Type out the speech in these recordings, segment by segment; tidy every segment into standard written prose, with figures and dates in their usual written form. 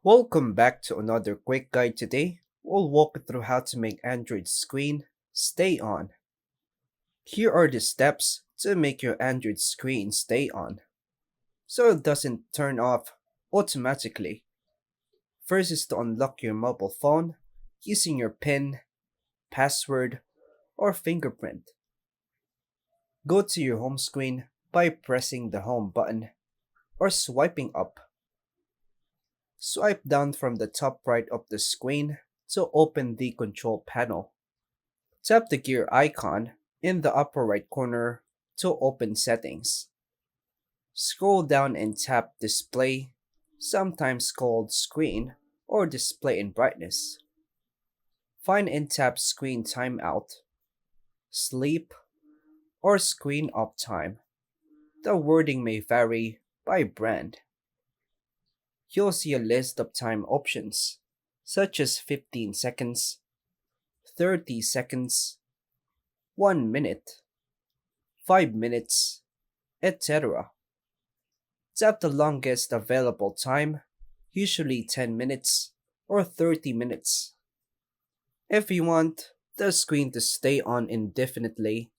Welcome back to another quick guide today. We'll walk you through how to make Android's screen stay on. Here are the steps to make your Android screen stay on, so it doesn't turn off automatically. First is to unlock your mobile phone using your PIN, password, or fingerprint. Go to your home screen by pressing the home button or swiping up. Swipe down from the top right of the screen to open the control panel. Tap the gear icon in the upper right corner to open settings. Scroll down and tap Display, sometimes called Screen or Display in Brightness. Find and tap Screen Timeout, Sleep, or Screen Uptime. The wording may vary by brand. You'll see a list of time options, such as 15 seconds, 30 seconds, 1 minute, 5 minutes, etc. Tap the longest available time, usually 10 minutes or 30 minutes. If you want the screen to stay on indefinitely,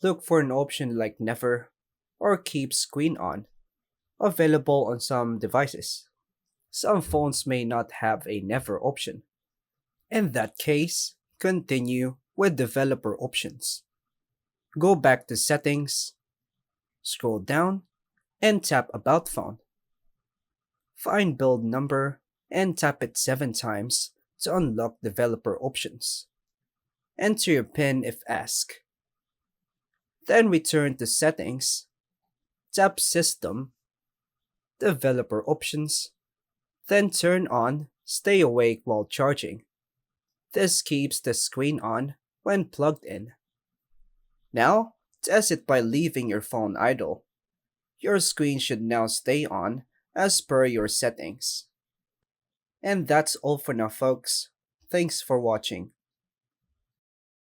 look for an option like Never or Keep Screen On, available on some devices. Some phones may not have a Never option. In that case, continue with developer options. Go back to Settings, scroll down, and tap About Phone. Find build number and tap it 7 times to unlock developer options. Enter your PIN if asked. Then return to Settings, tap System, Developer Options, then turn on Stay Awake while charging. This keeps the screen on when plugged in. Now, test it by leaving your phone idle. Your screen should now stay on as per your settings. And that's all for now, folks. Thanks for watching.